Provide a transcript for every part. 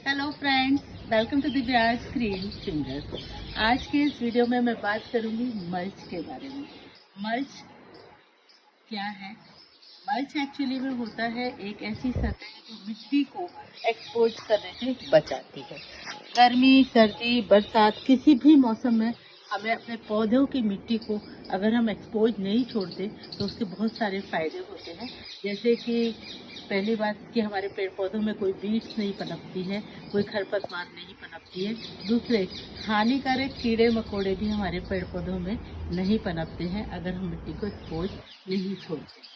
Hello friends, welcome to Divya's green fingers. आज के इस वीडियो में मैं बात करूंगी मल्च के बारे में। मल्च क्या है? मल्च एक्चुअली में होता है एक ऐसी सतह जो मिट्टी को एक्सपोज करने से बचाती है। गर्मी, सर्दी, बरसात, किसी भी मौसम में हमें अपने पौधों की मिट्टी को अगर हम एक्सपोज नहीं छोड़ते तो उसके बहुत सारे फायदे होते हैं। जैसे कि पहली बात कि हमारे पेड़ पौधों में कोई बीट्स नहीं पनपती है, कोई खरपतवार नहीं पनपती है। दूसरे, हानिकारक कीड़े मकोड़े भी हमारे पेड़ पौधों में नहीं पनपते हैं अगर हम मिट्टी को एक्सपोज नहीं छोड़ते हैं।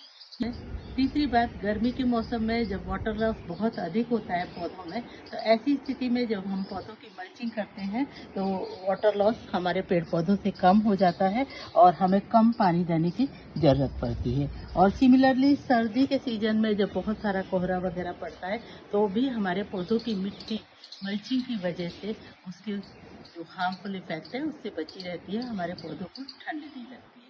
तीसरी बात, गर्मी के मौसम में जब वाटर लॉस बहुत अधिक होता है पौधों में, तो ऐसी स्थिति में जब हम पौधों की मल्चिंग करते हैं तो वाटर लॉस हमारे पेड़ पौधों से कम हो जाता है और हमें कम पानी देने की ज़रूरत पड़ती है। और सिमिलरली सर्दी के सीजन में जब बहुत सारा कोहरा वगैरह पड़ता है तो भी हमारे पौधों की मिट्टी मल्चिंग की वजह से उसके जो हार्मफुल इफेक्ट है उससे बची रहती है, हमारे पौधों को ठंड नहीं लगती है।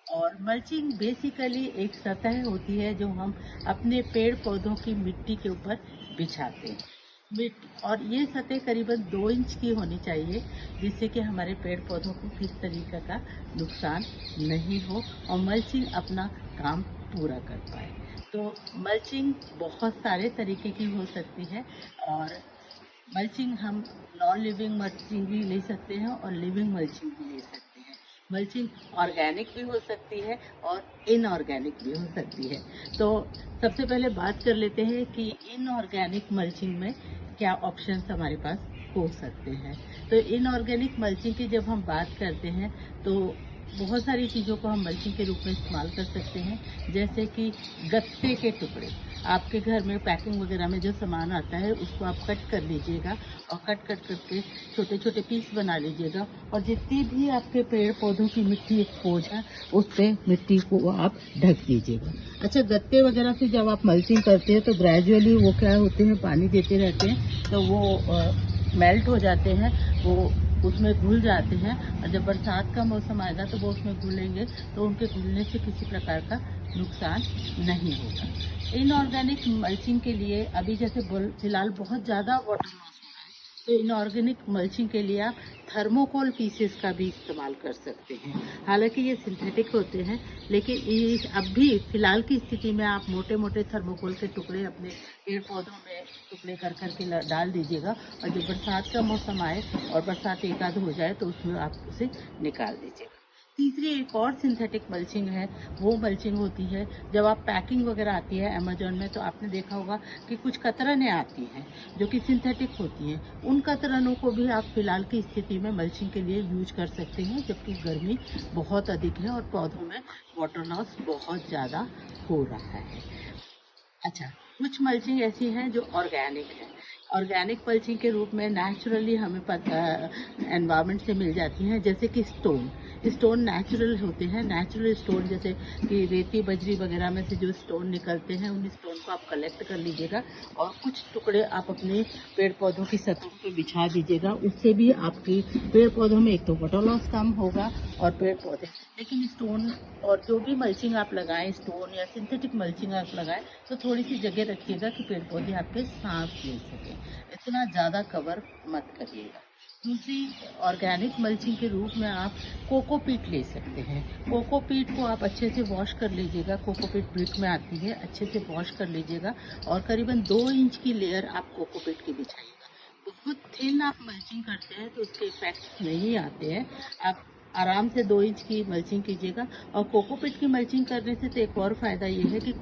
और मल्चिंग बेसिकली एक सतह होती है जो हम अपने पेड़ पौधों की मिट्टी के ऊपर बिछाते हैं। और ये सतह करीबन 2 इंच की होनी चाहिए जिससे कि हमारे पेड़ पौधों को किस तरीके का नुकसान नहीं हो और मल्चिंग अपना काम पूरा कर पाए। तो मल्चिंग बहुत सारे तरीके की हो सकती है और मल्चिंग हम नॉन लिविंग मल्चिंग भी ले सकते हैं और लिविंग मल्चिंग भी ले सकते हैं। मल्चिंग ऑर्गेनिक भी हो सकती है और इनऑर्गेनिक भी हो सकती है। तो सबसे पहले बात कर लेते हैं कि इनऑर्गेनिक मल्चिंग में क्या ऑप्शंस हमारे पास हो सकते हैं। तो इनऑर्गेनिक मल्चिंग की जब हम बात करते हैं तो बहुत सारी चीज़ों को हम मल्चिंग के रूप में इस्तेमाल कर सकते हैं, जैसे कि गत्ते के टुकड़े। आपके घर में पैकिंग वगैरह में जो सामान आता है उसको आप कट कर लीजिएगा और कट करके छोटे छोटे पीस बना लीजिएगा और जितनी भी आपके पेड़ पौधों की मिट्टी एक्सपोज है उससे मिट्टी को आप ढक दीजिएगा। अच्छा, गत्ते वगैरह से जब आप मल्चिंग करते हैं तो ग्रेजुअली वो क्या होते हैं, पानी देते रहते हैं तो वो मेल्ट हो जाते हैं, वो उसमें घुल जाते हैं और जब बरसात का मौसम आएगा तो वो उसमें घुलेंगे तो उनके घुलने से किसी प्रकार का नुकसान नहीं होगा। इनऑर्गेनिक मल्चिंग के लिए अभी जैसे फिलहाल बहुत ज़्यादा वाटर लॉस हो रहा है तो इनऑर्गेनिक मल्चिंग के लिए आप थर्मोकोल पीसेस का भी इस्तेमाल कर सकते हैं। हालांकि ये सिंथेटिक होते हैं लेकिन अब भी फिलहाल की स्थिति में आप मोटे मोटे थर्मोकोल के टुकड़े अपने पेड़ पौधों में टुकड़े कर करके डाल दीजिएगा और जब बरसात का मौसम आए और बरसात एक आध हो जाए तो उसमें आप उसे निकाल दीजिएगा। तीसरी एक और सिंथेटिक मल्चिंग है, वो मल्चिंग होती है जब आप पैकिंग वगैरह आती है अमेजोन में तो आपने देखा होगा कि कुछ कतरनें आती हैं जो कि सिंथेटिक होती हैं। उन कतरनों को भी आप फिलहाल की स्थिति में मल्चिंग के लिए यूज कर सकते हैं जबकि गर्मी बहुत अधिक है और पौधों में वाटर लॉस बहुत ज़्यादा हो रहा है। अच्छा, कुछ मल्चिंग ऐसी हैं जो ऑर्गेनिक है। ऑर्गेनिक मल्चिंग के रूप में नेचुरली हमें एनवायरनमेंट से मिल जाती हैं, जैसे कि स्टोन नेचुरल होते हैं। नेचुरल स्टोन जैसे कि रेती बजरी वगैरह में से जो स्टोन निकलते हैं उन स्टोन को आप कलेक्ट कर लीजिएगा और कुछ टुकड़े आप अपने पेड़ पौधों की सतहों पे बिछा दीजिएगा। उससे भी आपके पेड़ पौधों में एक तो वाटर लॉस कम होगा और पेड़ पौधे, लेकिन स्टोन और जो भी मल्चिंग आप लगाएं, स्टोन या सिंथेटिक मल्चिंग आप लगाएं तो थोड़ी सी जगह रखिएगा कि पेड़ पौधे आपके सांस ले सकें, इतना ज़्यादा कवर मत करिएगा। दूसरी, ऑर्गेनिक मल्चिंग के रूप में आप कोकोपीट ले सकते हैं। कोकोपीट को आप अच्छे से वॉश कर लीजिएगा, कोकोपीट ब्रिक में आती है, अच्छे से वॉश कर लीजिएगा और करीबन 2 इंच की लेयर आप कोकोपीट की बिछाइएगा। बहुत थिन आप मल्चिंग करते हैं तो उसके इफेक्ट्स नहीं आते हैं। आप आराम से 2 इंच की मल्चिंग कीजिएगा। और कोकोपीट की मल्चिंग करने से तो एक और फ़ायदा ये है कि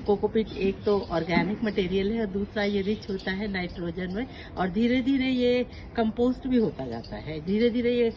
कोकोपीट एक तो ऑर्गेनिक मटेरियल है और दूसरा ये रिच होता है नाइट्रोजन में और धीरे धीरे ये कंपोस्ट भी होता जाता है, धीरे धीरे ये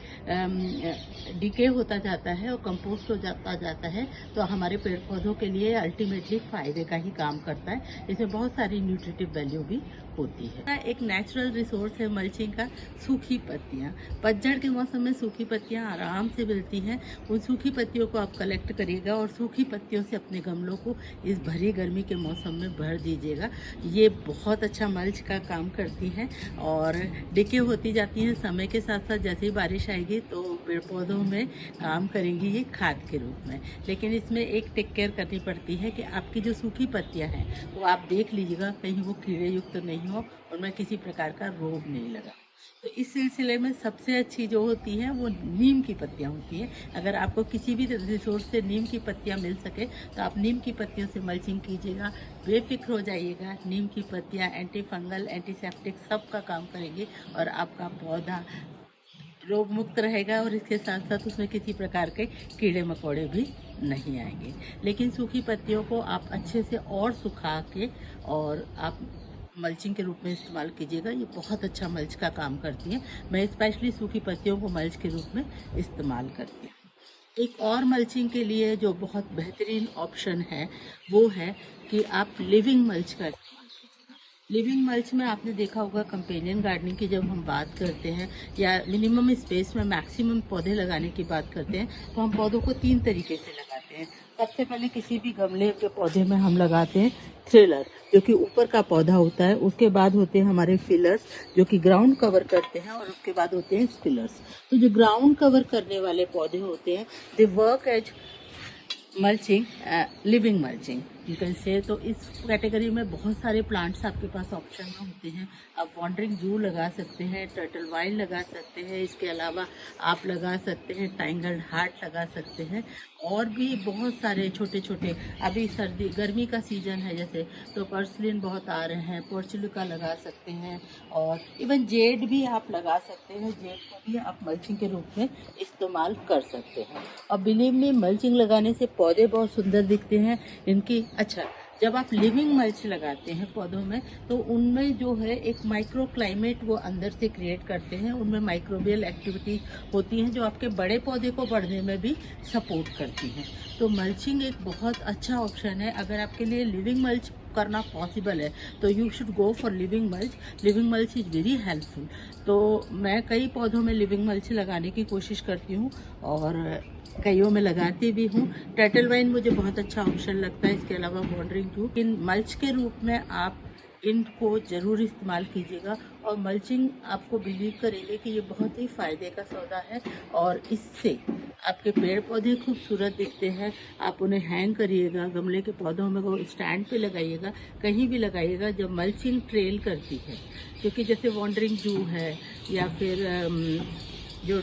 डिके होता जाता है और कंपोस्ट हो जाता है तो हमारे पेड़ पौधों के लिए अल्टीमेटली फ़ायदे का ही काम करता है। इसमें बहुत सारी न्यूट्रिटिव वैल्यू भी होती है। एक नेचुरल रिसोर्स है मल्चिंग का सूखी पत्तियाँ। पतझड़ के मौसम में सूखी पत्तियाँ आराम से मिलती हैं। उन सूखी पत्तियों को आप कलेक्ट करिएगा और सूखी पत्तियों से अपने गमलों को इस भरी गर्मी के मौसम में भर दीजिएगा। ये बहुत अच्छा मल्च का काम करती हैं और डिके होती जाती हैं समय के साथ साथ। जैसे ही बारिश आएगी तो पेड़ पौधों में काम करेंगी ये खाद के रूप में। लेकिन इसमें एक टेक केयर करनी पड़ती है कि आपकी जो सूखी पत्तियाँ हैं वो आप देख लीजिएगा कहीं वो कीड़े युक्त नहीं हो, उनमें किसी प्रकार का रोग नहीं लगा। तो इस सिलसिले में सबसे अच्छी जो होती है वो नीम की पत्तियां होती हैं। अगर आपको किसी भी रिसोर्स से नीम की पत्तियां मिल सके तो आप नीम की पत्तियों से मल्चिंग कीजिएगा, बेफिक्र हो जाइएगा। नीम की पत्तियां एंटी फंगल, एंटीसेप्टिक सब का काम करेंगी और आपका पौधा रोग मुक्त रहेगा और इसके साथ साथ उसमें किसी प्रकार के कीड़े मकोड़े भी नहीं आएंगे। लेकिन सूखी पत्तियों को आप अच्छे से और सुखा के और आप मल्चिंग के रूप में इस्तेमाल कीजिएगा। ये बहुत अच्छा मल्च का काम करती हैं। मैं स्पेशली सूखी पत्तियों को मल्च के रूप में इस्तेमाल करती हूँ। एक और मल्चिंग के लिए जो बहुत बेहतरीन ऑप्शन है वो है कि आप लिविंग मल्च का इस्तेमाल। लिविंग मल्च में आपने देखा होगा, कंपेनियन गार्डनिंग की जब हम बात करते हैं या मिनिमम स्पेस में मैक्सिमम पौधे लगाने की बात करते हैं तो हम पौधों को 3 तरीके से लगाते हैं। सबसे पहले किसी भी गमले के पौधे में हम लगाते हैं थ्रिलर, जो कि ऊपर का पौधा होता है। उसके बाद होते हैं हमारे फिलर्स जो कि ग्राउंड कवर करते हैं, और उसके बाद होते हैं स्पिलर्स। तो जो ग्राउंड कवर करने वाले पौधे होते हैं they work as mulching, living mulching you can say. तो इस कैटेगरी में बहुत सारे प्लांट्स आपके पास ऑप्शन में होते हैं। आप वॉन्डरिंग जू लगा सकते हैं, टर्टल वाइल्ड लगा सकते हैं, इसके अलावा आप लगा सकते हैं टैंगल्ड हार्ट लगा सकते हैं, और भी बहुत सारे छोटे छोटे। अभी सर्दी गर्मी का सीजन है जैसे, तो पर्सलिन बहुत आ रहे हैं, पोर्चुलिका लगा सकते हैं, और इवन जेड भी आप लगा सकते हैं। जेड को भी आप मल्चिंग के रूप में इस्तेमाल कर सकते हैं। और बिलीव मी, मल्चिंग लगाने से पौधे बहुत सुंदर दिखते हैं इनकी। अच्छा, जब आप लिविंग मल्च लगाते हैं पौधों में तो उनमें जो है एक माइक्रो क्लाइमेट वो अंदर से क्रिएट करते हैं। उनमें माइक्रोबियल एक्टिविटी होती हैं जो आपके बड़े पौधे को बढ़ने में भी सपोर्ट करती हैं। तो मल्चिंग एक बहुत अच्छा ऑप्शन है। अगर आपके लिए लिविंग मल्च करना पॉसिबल है तो you should go for living mulch. Living mulch is very helpful. तो मैं कई पौधों में लिविंग मल्च लगाने की कोशिश करती हूँ और कईयों में लगाती भी हूँ। टर्टल वाइन मुझे बहुत अच्छा ऑप्शन लगता है। इसके अलावा वॉन्डरिंग जू, इन मल्च के रूप में आप इनको ज़रूर इस्तेमाल कीजिएगा। और मल्चिंग आपको बिलीव करेंगे कि ये बहुत ही फ़ायदे का सौदा है, और इससे आपके पेड़ पौधे खूबसूरत दिखते हैं। आप उन्हें हैंग करिएगा, गमले के पौधों में वो स्टैंड पे लगाइएगा, कहीं भी लगाइएगा जब मल्चिंग ट्रेल करती है। क्योंकि जैसे वॉन्डरिंग जू है या फिर जो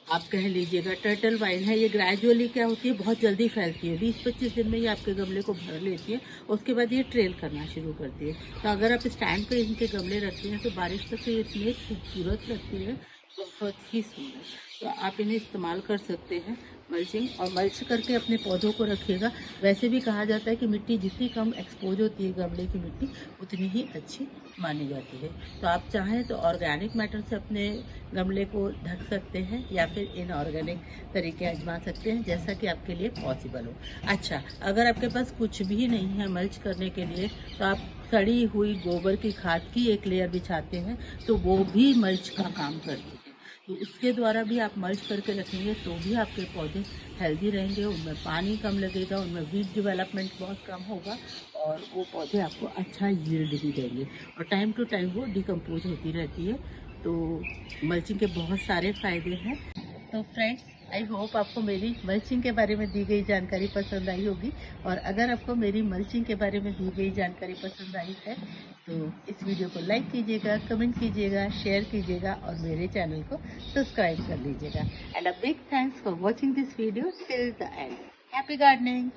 आप कह लीजिएगा टर्टल वाइन है, ये ग्रेजुअली क्या होती है, बहुत जल्दी फैलती है। 20-25 दिन में ये आपके गमले को भर लेती है, उसके बाद ये ट्रेल करना शुरू करती है। तो अगर आप स्टैंड पे इनके गमले रखते हैं तो बारिश तक ये इतनी खूबसूरत लगती है, बहुत ही सुंदर। तो आप इन्हें इस्तेमाल कर सकते हैं मल्चिंग, और मल्च करके अपने पौधों को रखिएगा। वैसे भी कहा जाता है कि मिट्टी जितनी कम एक्सपोज होती है गमले की मिट्टी, उतनी ही अच्छी मानी जाती है। तो आप चाहें तो ऑर्गेनिक मैटर से अपने गमले को ढक सकते हैं या फिर इनऑर्गेनिक तरीके आजमा सकते हैं, जैसा कि आपके लिए पॉसिबल हो। अच्छा, अगर आपके पास कुछ भी नहीं है मल्च करने के लिए तो आप सड़ी हुई गोबर की खाद की एक लेयर बिछाते हैं, तो वो भी मल्च का काम करती है। तो उसके द्वारा भी आप मल्च करके रखेंगे तो भी आपके पौधे हेल्दी रहेंगे, उनमें पानी कम लगेगा, उनमें वीड डेवलपमेंट बहुत कम होगा, और वो पौधे आपको अच्छा यील्ड भी देंगे, और टाइम टू टाइम वो डिकम्पोज होती रहती है। तो मल्चिंग के बहुत सारे फ़ायदे हैं। तो फ्रेंड्स, आई होप आपको मेरी मल्चिंग के बारे में दी गई जानकारी पसंद आई होगी, और अगर आपको मेरी मल्चिंग के बारे में दी गई जानकारी पसंद आई है तो इस वीडियो को लाइक कीजिएगा, कमेंट कीजिएगा, शेयर कीजिएगा, और मेरे चैनल को सब्सक्राइब कर लीजिएगा। And a big thanks for watching this video till the end. Happy gardening.